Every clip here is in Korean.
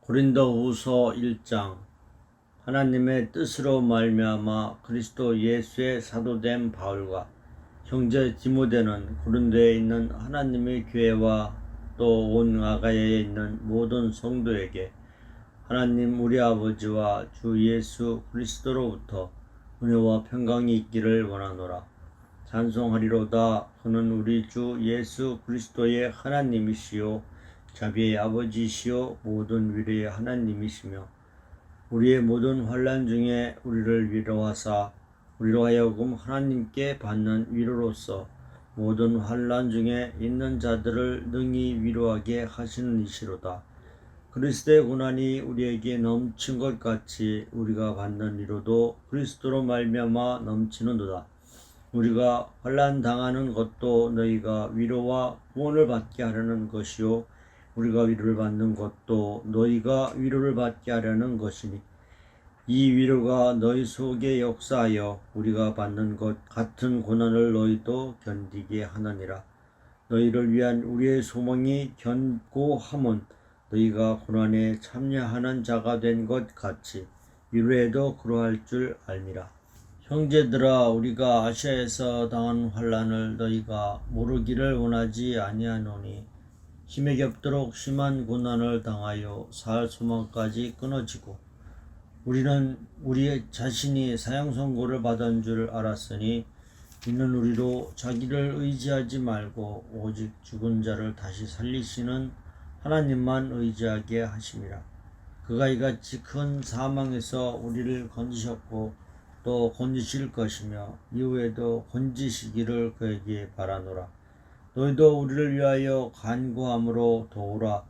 고린도후서 1장. 하나님의 뜻으로 말미암아 그리스도 예수의 사도된 바울과 형제 디모데는 고린도에 있는 하나님의 교회와 또 온 아가야에 있는 모든 성도에게 하나님 우리 아버지와 주 예수 그리스도로부터 은혜와 평강이 있기를 원하노라. 찬송하리로다. 그는 우리 주 예수 그리스도의 하나님이시요 자비의 아버지시요 모든 위로의 하나님이시며 우리의 모든 환난 중에 우리를 위로하사 우리로 하여금 하나님께 받는 위로로서 모든 환난 중에 있는 자들을 능히 위로하게 하시는 이시로다. 그리스도의 고난이 우리에게 넘친 것 같이 우리가 받는 위로도 그리스도로 말미암아 넘치는도다. 우리가 환난 당하는 것도 너희가 위로와 구원을 받게 하려는 것이요 우리가 위로를 받는 것도 너희가 위로를 받게 하려는 것이니 이 위로가 너희 속에 역사하여 우리가 받는 것 같은 고난을 너희도 견디게 하느니라. 너희를 위한 우리의 소망이 견고함은 너희가 고난에 참여하는 자가 된 것 같이 위로에도 그러할 줄 알미라. 형제들아, 우리가 아시아에서 당한 환난을 너희가 모르기를 원하지 아니하노니 힘에 겹도록 심한 고난을 당하여 살 소망까지 끊어지고 우리는 우리 자신이 사형 선고를 받은 줄 알았으니 이는 우리로 자기를 의지하지 말고 오직 죽은 자를 다시 살리시는 하나님만 의지하게 하심이라. 그가 이같이 큰 사망에서 우리를 건지셨고 또 건지실 것이며 이후에도 건지시기를 그에게 바라노라. 너희도 우리를 위하여 간구함으로 도우라.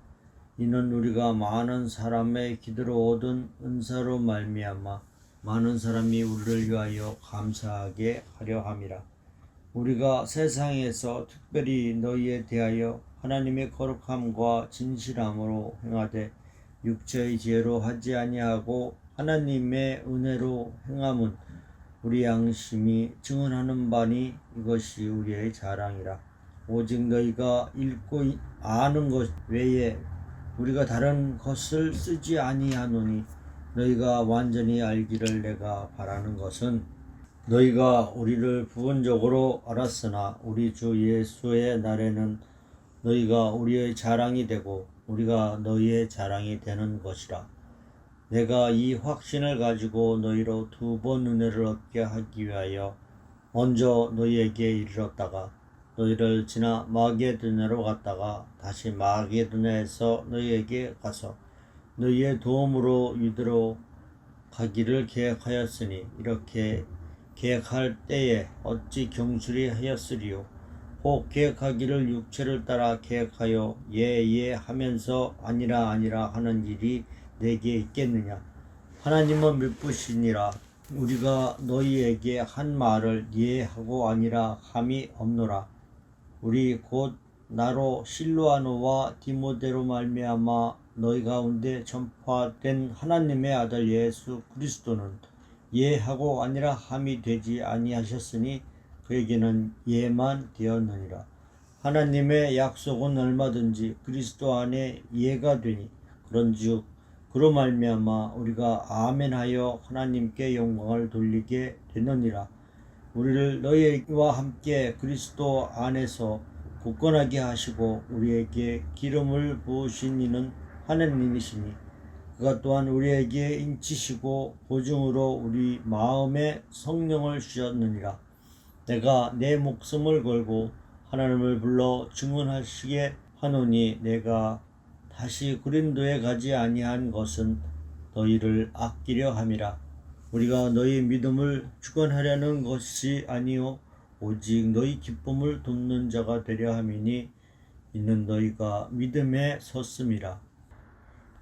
이는 우리가 많은 사람의 기도로 얻은 은사로 말미암아 많은 사람이 우리를 위하여 감사하게 하려 함이라. 우리가 세상에서 특별히 너희에 대하여 하나님의 거룩함과 진실함으로 행하되 육체의 지혜로 하지 아니하고 하나님의 은혜로 행함은 우리 양심이 증언하는 바니 이것이 우리의 자랑이라. 오직 너희가 읽고 아는 것 외에 우리가 다른 것을 쓰지 아니하노니 너희가 완전히 알기를 내가 바라는 것은 너희가 우리를 부분적으로 알았으나 우리 주 예수의 날에는 너희가 우리의 자랑이 되고 우리가 너희의 자랑이 되는 것이라. 내가 이 확신을 가지고 너희로 2번 은혜를 얻게 하기 위하여 먼저 너희에게 이르렀다가 너희를 지나 마게도냐로 갔다가 다시 마게도냐에서 너희에게 가서 너희의 도움으로 유대로 가기를 계획하였으니 이렇게 계획할 때에 어찌 경솔히 하였으리요. 혹 계획하기를 육체를 따라 계획하여 예 하면서 아니라 하는 일이 내게 있겠느냐. 하나님은 미쁘시니라. 우리가 너희에게 한 말을 예하고 아니라 함이 없노라. 우리 곧 나로 실로아노와 디모데로 말미암아 너희 가운데 전파된 하나님의 아들 예수 그리스도는 예하고 아니라 함이 되지 아니하셨으니 그에게는 예만 되었느니라. 하나님의 약속은 얼마든지 그리스도 안에 예가 되니 그런즉 그로 말미암아 우리가 아멘하여 하나님께 영광을 돌리게 되느니라. 우리를 너희와 함께 그리스도 안에서 굳건하게 하시고 우리에게 기름을 부으신 이는 하나님이시니 그가 또한 우리에게 인치시고 보증으로 우리 마음에 성령을 주셨느니라. 내가 내 목숨을 걸고 하나님을 불러 증언하시게 하노니 내가 다시 고린도에 가지 아니한 것은 너희를 아끼려 함이라. 우리가 너희 믿음을 주관하려는 것이 아니요 오직 너희 기쁨을 돕는 자가 되려 함이니 이는 너희가 믿음에 섰음이라.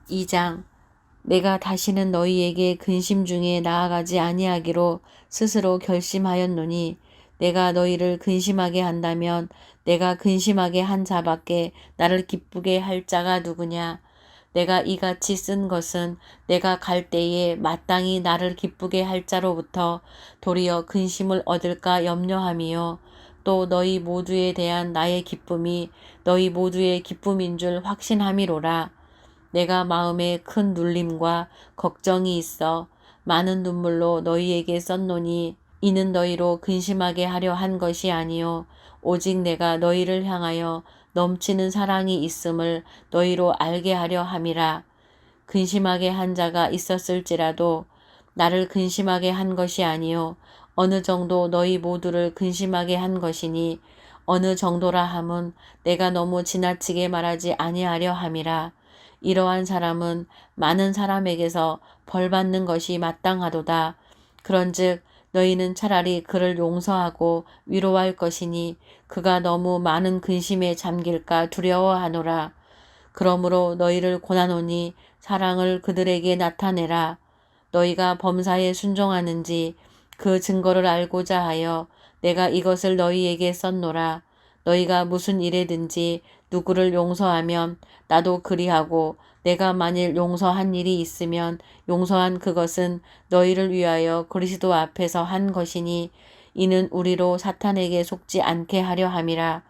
2장. 내가 다시는 너희에게 근심 중에 나아가지 아니하기로 스스로 결심하였노니 내가 너희를 근심하게 한다면 내가 근심하게 한 자밖에 나를 기쁘게 할 자가 누구냐. 내가 이같이 쓴 것은 내가 갈 때에 마땅히 나를 기쁘게 할 자로부터 도리어 근심을 얻을까 염려함이요. 또 너희 모두에 대한 나의 기쁨이 너희 모두의 기쁨인 줄 확신함이로라. 내가 마음에 큰 눌림과 걱정이 있어 많은 눈물로 너희에게 썼노니 이는 너희로 근심하게 하려 한 것이 아니요 오직 내가 너희를 향하여 넘치는 사랑이 있음을 너희로 알게 하려 함이라. 근심하게 한 자가 있었을지라도 나를 근심하게 한 것이 아니요 어느 정도 너희 모두를 근심하게 한 것이니 어느 정도라 함은 내가 너무 지나치게 말하지 아니하려 함이라. 이러한 사람은 많은 사람에게서 벌받는 것이 마땅하도다. 그런즉 너희는 차라리 그를 용서하고 위로할 것이니 그가 너무 많은 근심에 잠길까 두려워하노라. 그러므로 너희를 권하노니 사랑을 그들에게 나타내라. 너희가 범사에 순종하는지 그 증거를 알고자 하여 내가 이것을 너희에게 썼노라. 너희가 무슨 일에든지 누구를 용서하면 나도 그리하고 내가 만일 용서한 일이 있으면 용서한 그것은 너희를 위하여 그리스도 앞에서 한 것이니 이는 우리로 사탄에게 속지 않게 하려 함이라.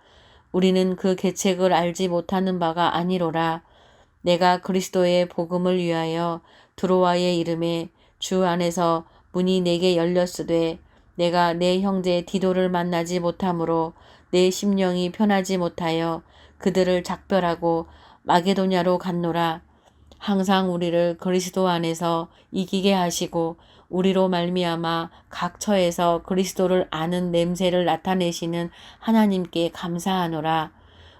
우리는 그 계책을 알지 못하는 바가 아니로라. 내가 그리스도의 복음을 위하여 두로아의 이름에 주 안에서 문이 내게 열렸으되 내가 내 형제 디도를 만나지 못하므로 내 심령이 편하지 못하여 그들을 작별하고 마게도냐로 갔노라. 항상 우리를 그리스도 안에서 이기게 하시고 우리로 말미암아 각 처에서 그리스도를 아는 냄새를 나타내시는 하나님께 감사하노라.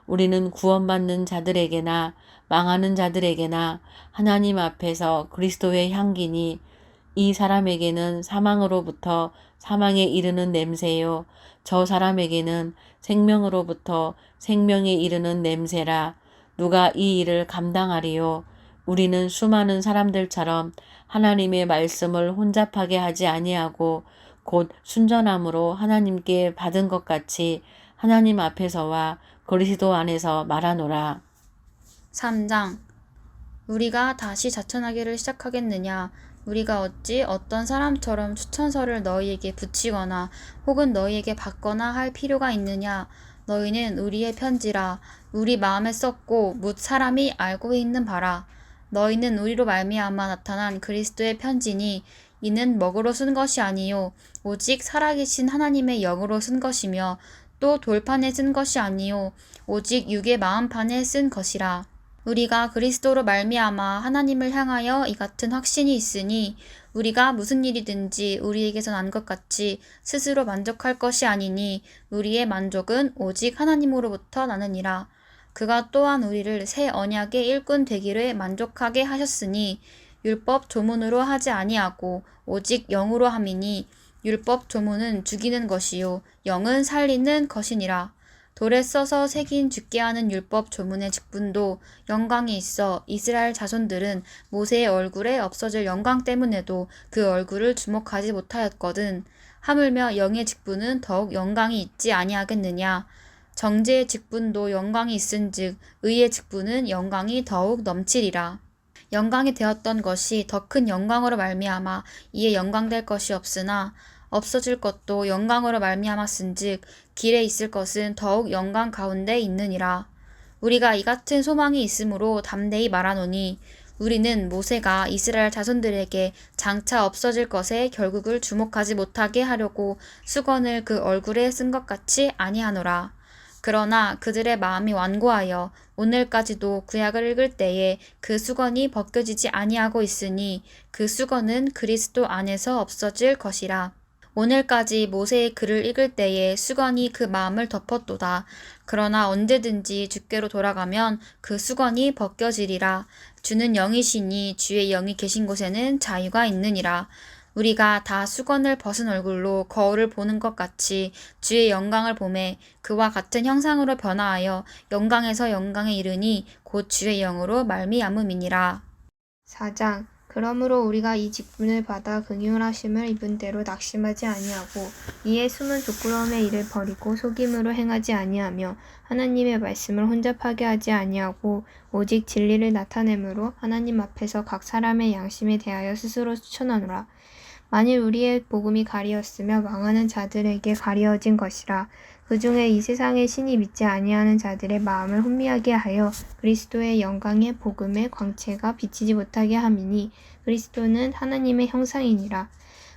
우리는 구원받는 자들에게나 망하는 자들에게나 하나님 앞에서 그리스도의 향기니 이 사람에게는 사망으로부터 사망에 이르는 냄새요 저 사람에게는 생명으로부터 생명에 이르는 냄새라. 누가 이 일을 감당하리요? 우리는 수많은 사람들처럼 하나님의 말씀을 혼잡하게 하지 아니하고 곧 순전함으로 하나님께 받은 것 같이 하나님 앞에서와 그리스도 안에서 말하노라. 3장 우리가 다시 자천하기를 시작하겠느냐? 우리가 어찌 어떤 사람처럼 추천서를 너희에게 붙이거나 혹은 너희에게 받거나 할 필요가 있느냐? 너희는 우리의 편지라 우리 마음에 썼고 뭇 사람이 알고 있는 바라. 너희는 우리로 말미암아 나타난 그리스도의 편지니 이는 먹으로 쓴 것이 아니요 오직 살아계신 하나님의 영으로 쓴 것이며 또 돌판에 쓴 것이 아니요 오직 육의 마음판에 쓴 것이라. 우리가 그리스도로 말미암아 하나님을 향하여 이 같은 확신이 있으니 우리가 무슨 일이든지 우리에게서 난 것 같이 스스로 만족할 것이 아니니 우리의 만족은 오직 하나님으로부터 나느니라. 그가 또한 우리를 새 언약의 일꾼 되기를 만족하게 하셨으니 율법 조문으로 하지 아니하고 오직 영으로 함이니 율법 조문은 죽이는 것이요 영은 살리는 것이니라. 돌에 써서 새긴 죽게 하는 율법 조문의 직분도 영광이 있어 이스라엘 자손들은 모세의 얼굴에 없어질 영광 때문에도 그 얼굴을 주목하지 못하였거든. 하물며 영의 직분은 더욱 영광이 있지 아니하겠느냐. 정죄의 직분도 영광이 있은즉 의의 직분은 영광이 더욱 넘치리라. 영광이 되었던 것이 더 큰 영광으로 말미암아 이에 영광될 것이 없으나 없어질 것도 영광으로 말미암았은즉 길에 있을 것은 더욱 영광 가운데 있느니라. 우리가 이 같은 소망이 있으므로 담대히 말하노니 우리는 모세가 이스라엘 자손들에게 장차 없어질 것에 결국을 주목하지 못하게 하려고 수건을 그 얼굴에 쓴 것 같이 아니하노라. 그러나 그들의 마음이 완고하여 오늘까지도 구약을 읽을 때에 그 수건이 벗겨지지 아니하고 있으니 그 수건은 그리스도 안에서 없어질 것이라. 오늘까지 모세의 글을 읽을 때에 수건이 그 마음을 덮었도다. 그러나 언제든지 주께로 돌아가면 그 수건이 벗겨지리라. 주는 영이시니 주의 영이 계신 곳에는 자유가 있느니라. 우리가 다 수건을 벗은 얼굴로 거울을 보는 것 같이 주의 영광을 보매 그와 같은 형상으로 변화하여 영광에서 영광에 이르니 곧 주의 영으로 말미암음이니라. 4장 그러므로 우리가 이 직분을 받아 긍휼하심을 입은 대로 낙심하지 아니하고 이에 숨은 부끄러움의 일을 버리고 속임으로 행하지 아니하며 하나님의 말씀을 혼잡하게 하지 아니하고 오직 진리를 나타내므로 하나님 앞에서 각 사람의 양심에 대하여 스스로 추천하노라. 만일 우리의 복음이 가리었으며 망하는 자들에게 가리어진 것이라. 그 중에 이 세상의 신이 믿지 아니하는 자들의 마음을 혼미하게 하여 그리스도의 영광의 복음의 광채가 비치지 못하게 함이니 그리스도는 하나님의 형상이니라.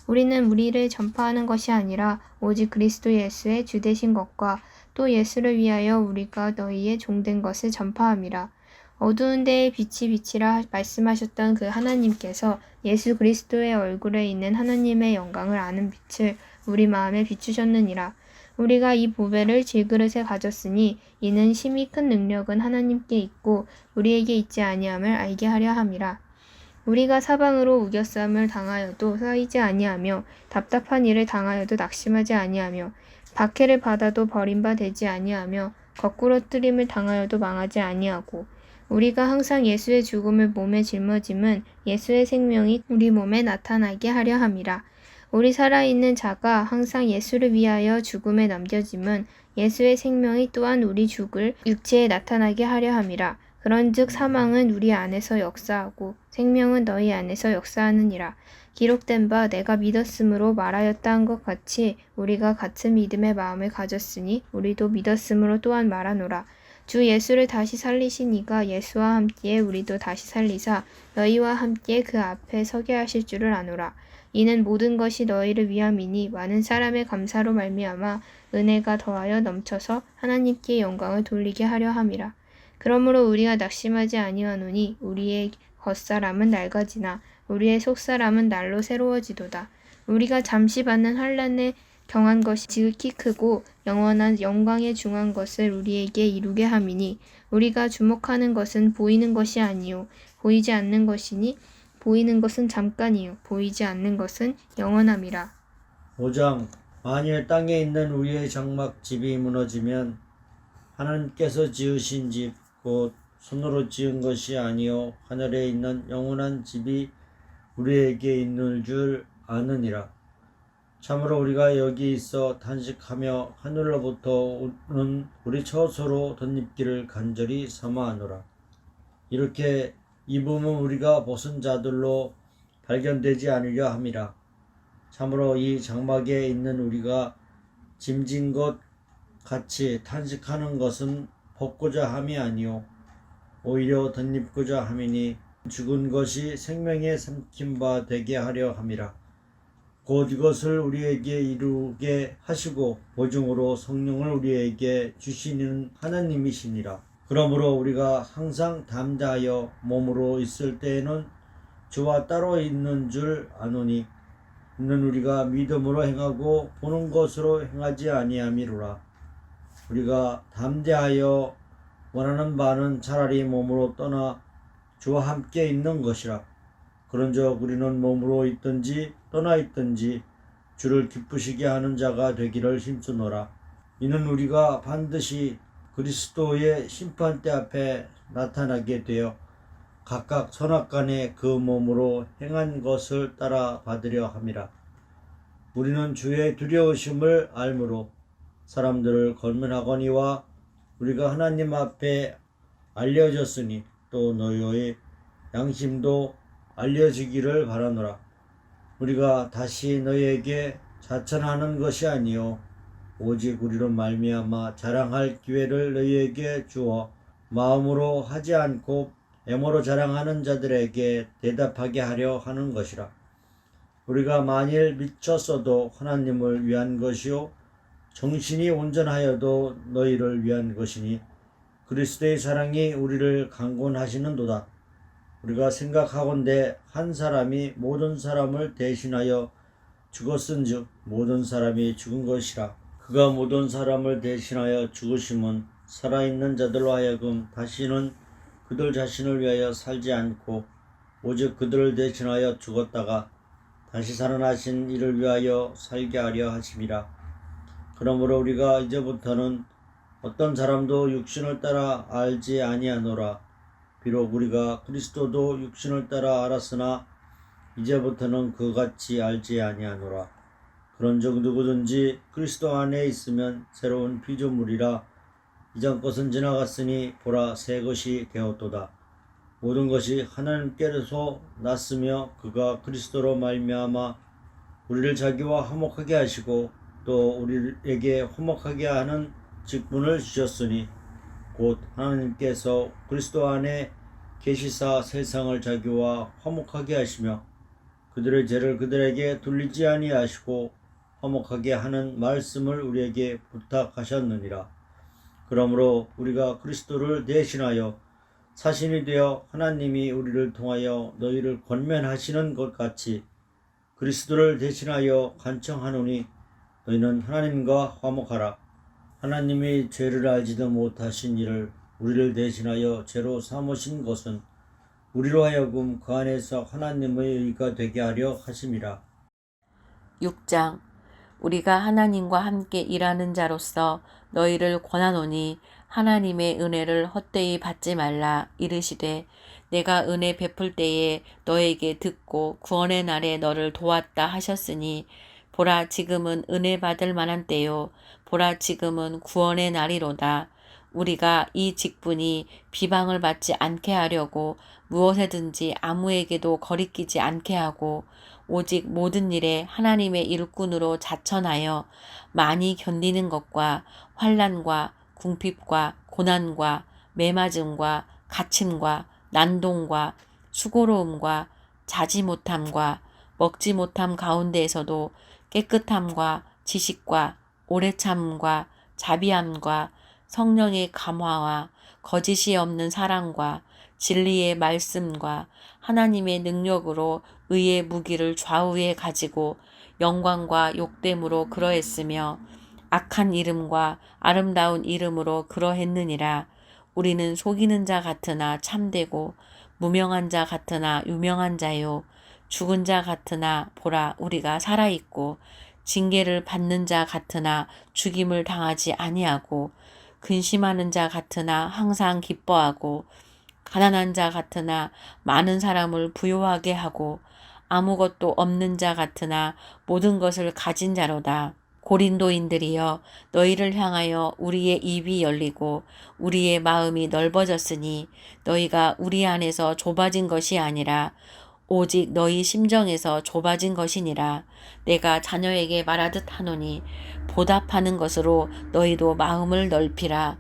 우리는 우리를 전파하는 것이 아니라 오직 그리스도 예수의 주 되신 것과 또 예수를 위하여 우리가 너희의 종된 것을 전파함이라. 어두운 데에 빛이 비치라 말씀하셨던 그 하나님께서 예수 그리스도의 얼굴에 있는 하나님의 영광을 아는 빛을 우리 마음에 비추셨느니라. 우리가 이 보배를 질그릇에 가졌으니 이는 심히 큰 능력은 하나님께 있고 우리에게 있지 아니함을 알게 하려 함이라. 우리가 사방으로 우겨쌈을 당하여도 쌓이지 아니하며 답답한 일을 당하여도 낙심하지 아니하며 박해를 받아도 버림바 되지 아니하며 거꾸러뜨림을 당하여도 망하지 아니하고 우리가 항상 예수의 죽음을 몸에 짊어짐은 예수의 생명이 우리 몸에 나타나게 하려 함이라. 우리 살아있는 자가 항상 예수를 위하여 죽음에 넘겨짐은 예수의 생명이 또한 우리 죽을 육체에 나타나게 하려 함이라. 그런즉 사망은 우리 안에서 역사하고 생명은 너희 안에서 역사하느니라. 기록된 바 내가 믿었으므로 말하였다 한 것 같이 우리가 같은 믿음의 마음을 가졌으니 우리도 믿었으므로 또한 말하노라. 주 예수를 다시 살리신 이가 예수와 함께 우리도 다시 살리사 너희와 함께 그 앞에 서게 하실 줄을 아노라. 이는 모든 것이 너희를 위함이니 많은 사람의 감사로 말미암아 은혜가 더하여 넘쳐서 하나님께 영광을 돌리게 하려 함이라. 그러므로 우리가 낙심하지 아니하노니 우리의 겉사람은 낡아지나 우리의 속사람은 날로 새로워지도다. 우리가 잠시 받는 환난에 경한 것이 지극히 크고 영원한 영광에 중한 것을 우리에게 이루게 함이니 우리가 주목하는 것은 보이는 것이 아니요 보이지 않는 것이니 보이는 것은 잠깐이요 보이지 않는 것은 영원함이라. 5장 만일 땅에 있는 우리의 장막집이 무너지면 하나님께서 지으신 집 곧 손으로 지은 것이 아니요 하늘에 있는 영원한 집이 우리에게 있는 줄 아느니라. 참으로 우리가 여기 있어 탄식하며 하늘로부터 오는 우리 처소로 덧입기를 간절히 삼아하노라. 이렇게 입음은 우리가 벗은 자들로 발견되지 않으려 함이라. 참으로 이 장막에 있는 우리가 짐진 것 같이 탄식하는 것은 벗고자 함이 아니요 오히려 덧입고자 함이니 죽은 것이 생명에 삼킨 바 되게 하려 함이라. 곧 이것을 우리에게 이루게 하시고 보증으로 성령을 우리에게 주시는 하나님이시니라. 그러므로 우리가 항상 담대하여 몸으로 있을 때에는 주와 따로 있는 줄 아노니 이는 우리가 믿음으로 행하고 보는 것으로 행하지 아니함이로라. 우리가 담대하여 원하는 바는 차라리 몸으로 떠나 주와 함께 있는 것이라. 그런즉 우리는 몸으로 있든지 떠나 있든지 주를 기쁘시게 하는 자가 되기를 힘쓰노라. 이는 우리가 반드시 그리스도의 심판대 앞에 나타나게 되어 각각 선악간에 그 몸으로 행한 것을 따라 받으려 함이라. 우리는 주의 두려우심을 알므로 사람들을 권면하거니와 우리가 하나님 앞에 알려졌으니 또 너희의 양심도 알려지기를 바라노라. 우리가 다시 너희에게 자천하는 것이 아니요 오직 우리로 말미암아 자랑할 기회를 너희에게 주어 마음으로 하지 않고 애모로 자랑하는 자들에게 대답하게 하려 하는 것이라. 우리가 만일 미쳤어도 하나님을 위한 것이요 정신이 온전하여도 너희를 위한 것이니 그리스도의 사랑이 우리를 강권하시는도다. 우리가 생각하건대 한 사람이 모든 사람을 대신하여 죽었은즉 모든 사람이 죽은 것이라. 그가 모든 사람을 대신하여 죽으심은 살아있는 자들로 하여금 다시는 그들 자신을 위하여 살지 않고 오직 그들을 대신하여 죽었다가 다시 살아나신 이를 위하여 살게 하려 하심이라. 그러므로 우리가 이제부터는 어떤 사람도 육신을 따라 알지 아니하노라. 비록 우리가 그리스도도 육신을 따라 알았으나 이제부터는 그같이 알지 아니하노라. 그런즉 누구든지 그리스도 안에 있으면 새로운 피조물이라. 이전 것은 지나갔으니 보라 새 것이 되었도다. 모든 것이 하나님께로서 났으며 그가 그리스도로 말미암아 우리를 자기와 화목하게 하시고 또 우리에게 화목하게 하는 직분을 주셨으니 곧 하나님께서 그리스도 안에 계시사 세상을 자기와 화목하게 하시며 그들의 죄를 그들에게 돌리지 아니하시고 화목하게 하는 말씀을 우리에게 부탁하셨느니라. 그러므로 우리가 그리스도를 대신하여 사신이 되어 하나님이 우리를 통하여 너희를 권면하시는 것 같이 그리스도를 대신하여 간청하노니 너희는 하나님과 화목하라. 하나님이 죄를 알지도 못하신 이를 우리를 대신하여 죄로 삼으신 것은 우리로 하여금 그 안에서 하나님의 의가 되게 하려 하심이라. 6장 우리가 하나님과 함께 일하는 자로서 너희를 권하노니 하나님의 은혜를 헛되이 받지 말라. 이르시되 내가 은혜 베풀 때에 너에게 듣고 구원의 날에 너를 도왔다 하셨으니 보라 지금은 은혜 받을 만한 때요 보라 지금은 구원의 날이로다. 우리가 이 직분이 비방을 받지 않게 하려고 무엇에든지 아무에게도 거리끼지 않게 하고 오직 모든 일에 하나님의 일꾼으로 자천하여 많이 견디는 것과 환난과 궁핍과 고난과 매맞음과 갇힘과 난동과 수고로움과 자지 못함과 먹지 못함 가운데에서도 깨끗함과 지식과 오래 참음과 자비함과 성령의 감화와 거짓이 없는 사랑과 진리의 말씀과 하나님의 능력으로 의의 무기를 좌우에 가지고 영광과 욕됨으로 그러했으며 악한 이름과 아름다운 이름으로 그러했느니라. 우리는 속이는 자 같으나 참되고 무명한 자 같으나 유명한 자요 죽은 자 같으나 보라 우리가 살아있고 징계를 받는 자 같으나 죽임을 당하지 아니하고 근심하는 자 같으나 항상 기뻐하고 가난한 자 같으나 많은 사람을 부요하게 하고 아무것도 없는 자 같으나 모든 것을 가진 자로다. 고린도인들이여 너희를 향하여 우리의 입이 열리고 우리의 마음이 넓어졌으니 너희가 우리 안에서 좁아진 것이 아니라 오직 너희 심정에서 좁아진 것이니라. 내가 자녀에게 말하듯 하노니 보답하는 것으로 너희도 마음을 넓히라.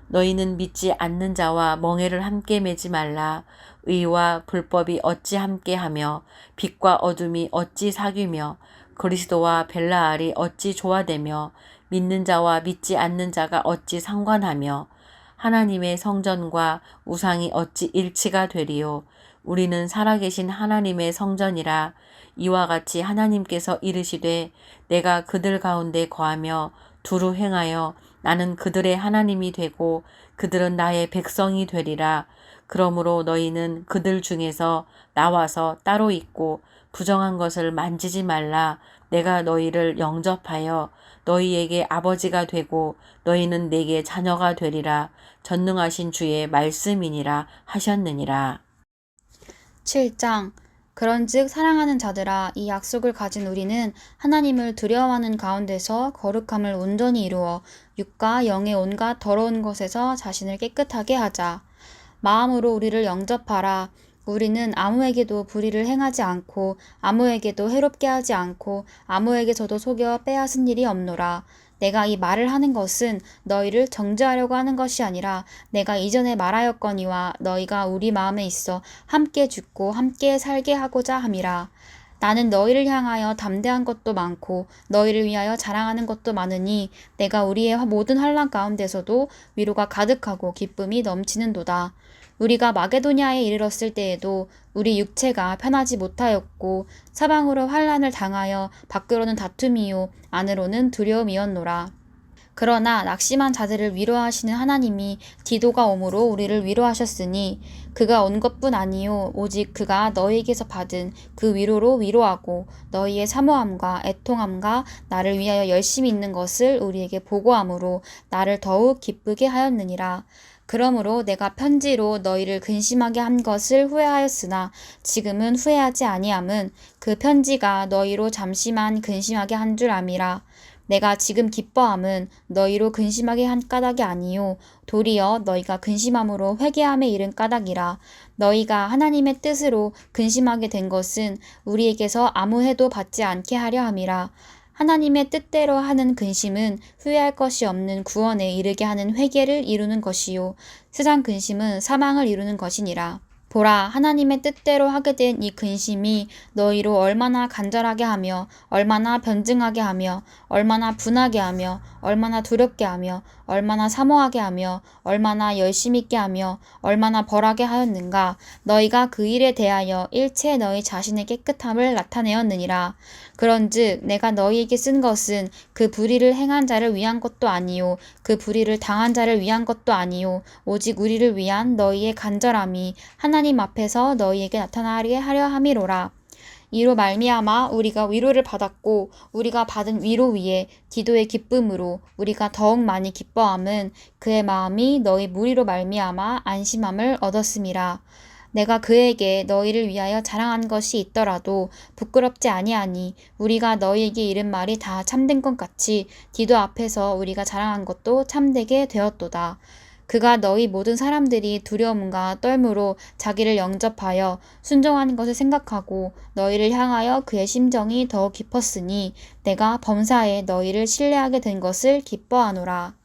너희는 믿지 않는 자와 멍에를 함께 매지 말라. 의와 불법이 어찌 함께하며 빛과 어둠이 어찌 사귀며 그리스도와 벨라알이 어찌 조화되며 믿는 자와 믿지 않는 자가 어찌 상관하며 하나님의 성전과 우상이 어찌 일치가 되리요. 우리는 살아계신 하나님의 성전이라. 이와 같이 하나님께서 이르시되 내가 그들 가운데 거하며 두루 행하여 나는 그들의 하나님이 되고 그들은 나의 백성이 되리라. 그러므로 너희는 그들 중에서 나와서 따로 있고 부정한 것을 만지지 말라. 내가 너희를 영접하여 너희에게 아버지가 되고 너희는 내게 자녀가 되리라. 전능하신 주의 말씀이니라 하셨느니라. 7장 그런즉 사랑하는 자들아 이 약속을 가진 우리는 하나님을 두려워하는 가운데서 거룩함을 온전히 이루어 육과 영의 온갖 더러운 것에서 자신을 깨끗하게 하자. 마음으로 우리를 영접하라. 우리는 아무에게도 불의를 행하지 않고 아무에게도 해롭게 하지 않고 아무에게서도 속여 빼앗은 일이 없노라. 내가 이 말을 하는 것은 너희를 정죄하려고 하는 것이 아니라 내가 이전에 말하였거니와 너희가 우리 마음에 있어 함께 죽고 함께 살게 하고자 함이라. 나는 너희를 향하여 담대한 것도 많고 너희를 위하여 자랑하는 것도 많으니 내가 우리의 모든 환난 가운데서도 위로가 가득하고 기쁨이 넘치는도다. 우리가 마게도냐에 이르렀을 때에도 우리 육체가 편하지 못하였고 사방으로 환난을 당하여 밖으로는 다툼이요 안으로는 두려움이었노라. 그러나 낙심한 자들을 위로하시는 하나님이 디도가 오므로 우리를 위로하셨으니 그가 온 것뿐 아니요 오직 그가 너희에게서 받은 그 위로로 위로하고 너희의 사모함과 애통함과 나를 위하여 열심히 있는 것을 우리에게 보고함으로 나를 더욱 기쁘게 하였느니라. 그러므로 내가 편지로 너희를 근심하게 한 것을 후회하였으나 지금은 후회하지 아니함은 그 편지가 너희로 잠시만 근심하게 한 줄 암이라. 내가 지금 기뻐함은 너희로 근심하게 한 까닭이 아니요 도리어 너희가 근심함으로 회개함에 이른 까닭이라. 너희가 하나님의 뜻으로 근심하게 된 것은 우리에게서 아무 해도 받지 않게 하려 함이라. 하나님의 뜻대로 하는 근심은 후회할 것이 없는 구원에 이르게 하는 회개를 이루는 것이요 세상 근심은 사망을 이루는 것이니라. 보라, 하나님의 뜻대로 하게 된 이 근심이 너희로 얼마나 간절하게 하며 얼마나 변증하게 하며 얼마나 분하게 하며 얼마나 두렵게 하며 얼마나 사모하게 하며 얼마나 열심 있게 하며 얼마나 벌하게 하였는가. 너희가 그 일에 대하여 일체 너희 자신의 깨끗함을 나타내었느니라. 그런즉 내가 너희에게 쓴 것은 그 불의를 행한 자를 위한 것도 아니요 그 불의를 당한 자를 위한 것도 아니요 오직 우리를 위한 너희의 간절함이 하나님 앞에서 너희에게 나타나게 하려 함이로라. 이로 말미암아 우리가 위로를 받았고 우리가 받은 위로 위에 기도의 기쁨으로 우리가 더욱 많이 기뻐함은 그의 마음이 너희 무리로 말미암아 안심함을 얻었음이라. 내가 그에게 너희를 위하여 자랑한 것이 있더라도 부끄럽지 아니하니 우리가 너희에게 이른 말이 다 참된 것 같이 디도 앞에서 우리가 자랑한 것도 참되게 되었도다. 그가 너희 모든 사람들이 두려움과 떨므로 자기를 영접하여 순종하는 것을 생각하고 너희를 향하여 그의 심정이 더욱 깊었으니 내가 범사에 너희를 신뢰하게 된 것을 기뻐하노라.